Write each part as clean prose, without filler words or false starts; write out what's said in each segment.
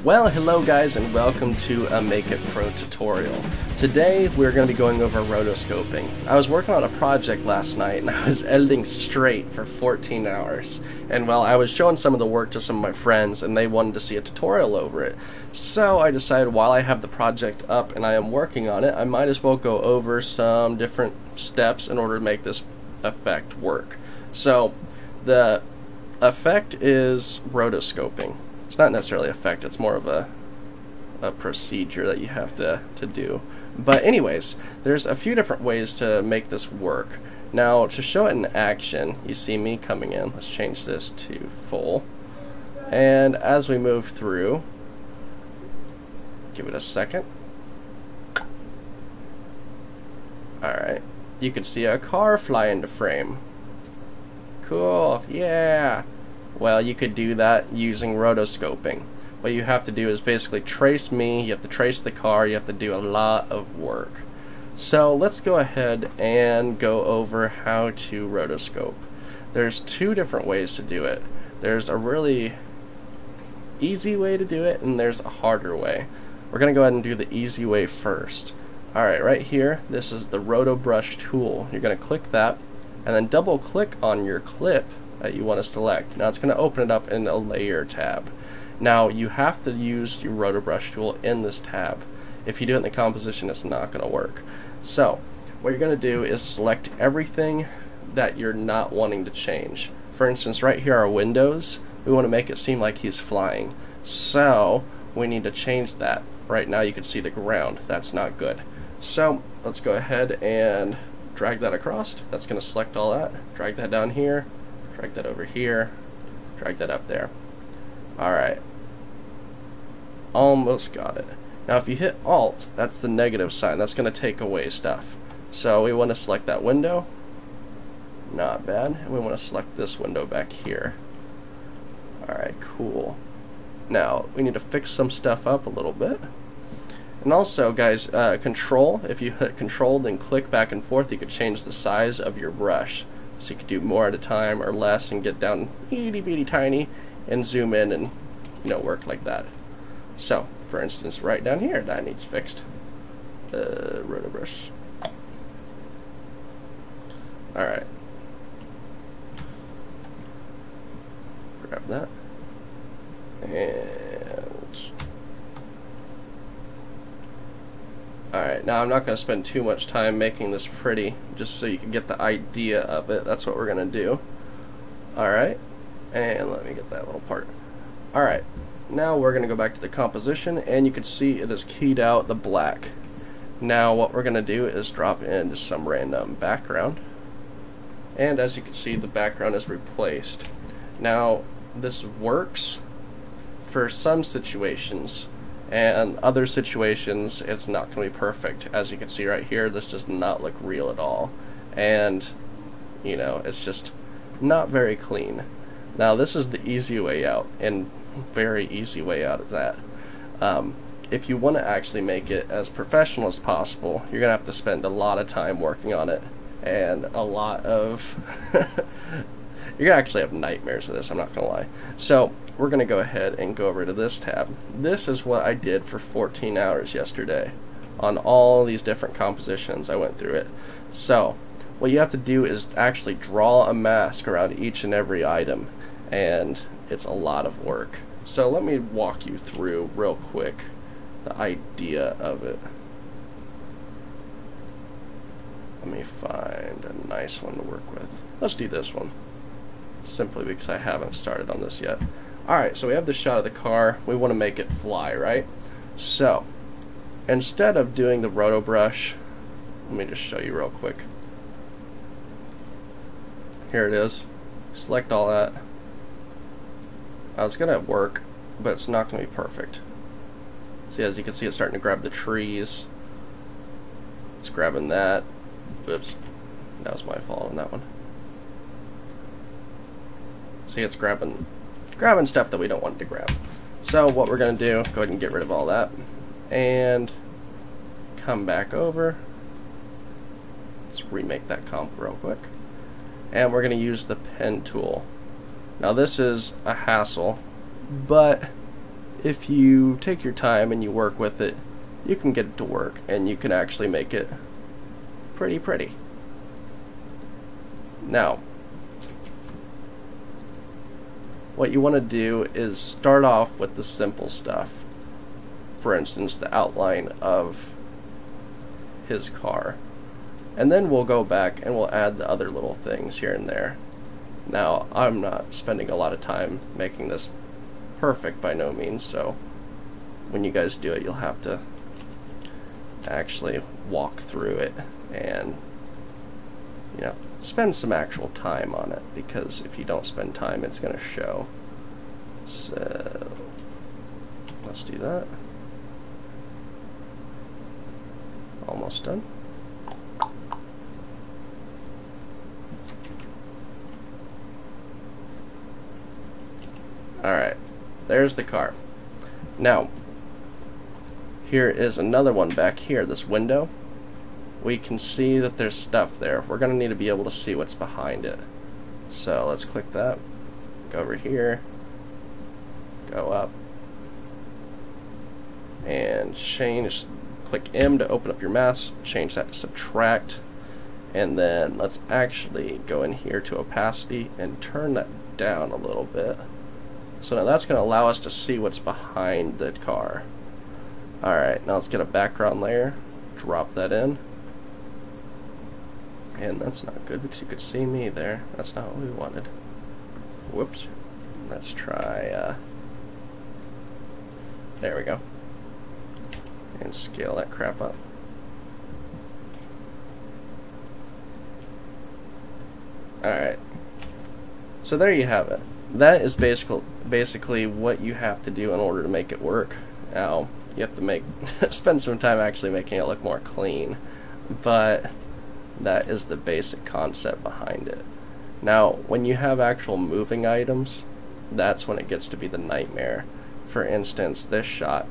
Well, hello guys, and welcome to a Make It Pro tutorial. Today we're going to be going over rotoscoping. I was working on a project last night and I was editing straight for 14 hours. And well, I was showing some of the work to some of my friends and they wanted to see a tutorial over it. So I decided while I have the project up and I am working on it, I might as well go over some different steps in order to make this effect work. So the effect is rotoscoping. It's not necessarily effect, it's more of a procedure that you have to do. But anyways, there's a few different ways to make this work. Now, to show it in action, you see me coming in. Let's change this to full. And as we move through, give it a second. Alright, you can see a car fly into frame. Cool, yeah! Well, you could do that using rotoscoping. What you have to do is basically trace me, you have to trace the car, you have to do a lot of work. So let's go ahead and go over how to rotoscope. There's two different ways to do it. There's a really easy way to do it and there's a harder way. We're going to go ahead and do the easy way first. Alright, right here, this is the Roto Brush tool. You're going to click that and then double click on your clip that you want to select. Now it's going to open it up in a layer tab. Now you have to use your Roto Brush tool in this tab. If you do it in the composition, it's not going to work. So what you're going to do is select everything that you're not wanting to change. For instance, right here are windows. We want to make it seem like he's flying. So we need to change that. Right now you can see the ground. That's not good. So let's go ahead and drag that across. That's going to select all that. Drag that down here. Drag that over here, drag that up there. Alright. Almost got it. Now if you hit Alt, that's the negative sign. That's going to take away stuff. So we want to select that window. Not bad. And we want to select this window back here. Alright, cool. Now, we need to fix some stuff up a little bit. And also, guys, Control, if you hit Control then click back and forth, you could change the size of your brush. So you could do more at a time or less and get down itty bitty tiny and zoom in and, you know, work like that. So, for instance, right down here, that needs fixed. Roto Brush. Alright. Grab that. And alright, now I'm not going to spend too much time making this pretty, just so you can get the idea of it. That's what we're going to do. Alright, and let me get that little part. Alright, now we're going to go back to the composition, and you can see it has keyed out the black. Now what we're going to do is drop in just some random background, and as you can see the background is replaced. Now this works for some situations, and other situations it's not going to be perfect. As you can see right here, this does not look real at all, and you know, it's just not very clean. Now this is the easy way out, and very easy way out of that. If you want to actually make it as professional as possible, you're gonna have to spend a lot of time working on it, and a lot of you're gonna actually have nightmares of this, I'm not gonna lie. So we're going to go ahead and go over to this tab. This is what I did for 14 hours yesterday. On all these different compositions, I went through it. So, what you have to do is actually draw a mask around each and every item. And it's a lot of work. So let me walk you through real quick the idea of it. Let me find a nice one to work with. Let's do this one. Simply because I haven't started on this yet. Alright, so we have the shot of the car. We want to make it fly, right? So, instead of doing the roto brush, let me just show you real quick. Here it is. Select all that. Now it's going to work, but it's not going to be perfect. See, as you can see, it's starting to grab the trees. It's grabbing that. Oops. That was my fault on that one. See, it's grabbing stuff that we don't want it to grab. So what we're going to do, go ahead and get rid of all that and come back over. Let's remake that comp real quick, and we're going to use the pen tool. Now this is a hassle, but if you take your time and you work with it, you can get it to work, and you can actually make it pretty. Now, what you want to do is start off with the simple stuff. For instance, the outline of his car. And then we'll go back and we'll add the other little things here and there. Now, I'm not spending a lot of time making this perfect by no means, so when you guys do it, you'll have to actually walk through it and, you know, spend some actual time on it, because if you don't spend time, it's going to show. So let's do that. Almost done. Alright, there's the car. Now, here is another one back here, this window. We can see that there's stuff there. We're going to need to be able to see what's behind it. So let's click that, go over here, go up, and change, click M to open up your mask, change that to subtract, and then let's actually go in here to opacity and turn that down a little bit. So now that's going to allow us to see what's behind the car. Alright, now let's get a background layer, drop that in. And that's not good because you could see me there. That's not what we wanted. Whoops. Let's try, there we go. And scale that crap up. Alright. So there you have it. That is basically what you have to do in order to make it work. Now, you have to spend some time actually making it look more clean. But that is the basic concept behind it. Now, when you have actual moving items, that's when it gets to be the nightmare. For instance, this shot,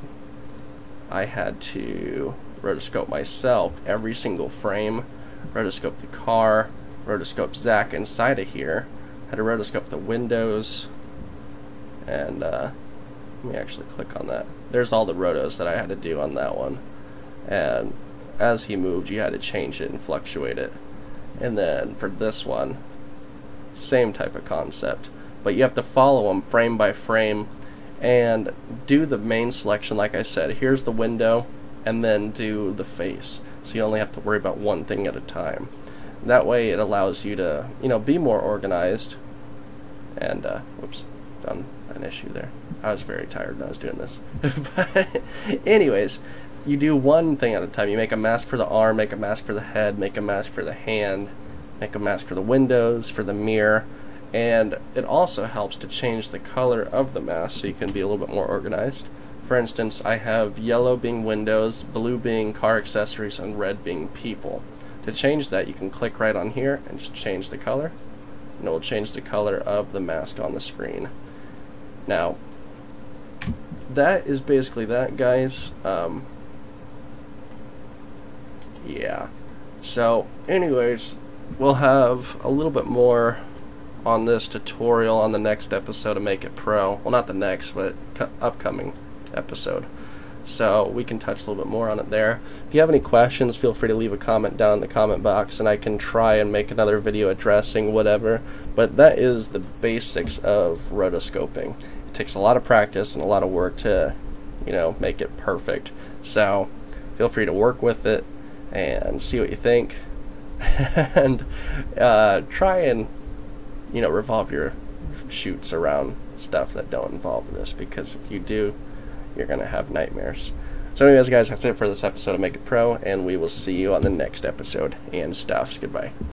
I had to rotoscope myself every single frame, rotoscope the car, rotoscope Zach inside of here, had to rotoscope the windows, and let me actually click on that. There's all the rotos that I had to do on that one. And as he moved, you had to change it and fluctuate it. And then for this one, same type of concept, but you have to follow them frame by frame and do the main selection. Like I said, here's the window, and then do the face, so you only have to worry about one thing at a time. That way it allows you to, you know, be more organized. And whoops, found an issue there. I was very tired when I was doing this. But anyways, you do one thing at a time. You make a mask for the arm, make a mask for the head, make a mask for the hand, make a mask for the windows, for the mirror, and it also helps to change the color of the mask so you can be a little bit more organized. For instance, I have yellow being windows, blue being car accessories, and red being people. To change that, you can click right on here and just change the color, and it will change the color of the mask on the screen. Now, that is basically that, guys. Yeah. So, anyways, we'll have a little bit more on this tutorial on the next episode of Make It Pro. Well, not the next, but upcoming episode. So we can touch a little bit more on it there. If you have any questions, feel free to leave a comment down in the comment box, and I can try and make another video addressing whatever. But that is the basics of rotoscoping. It takes a lot of practice and a lot of work to, you know, make it perfect. So feel free to work with it and see what you think, and try and, you know, revolve your shoots around stuff that don't involve this, because if you do, you're gonna have nightmares. So anyways, guys, that's it for this episode of Make It Pro, and we will see you on the next episode. And stuffs. Goodbye.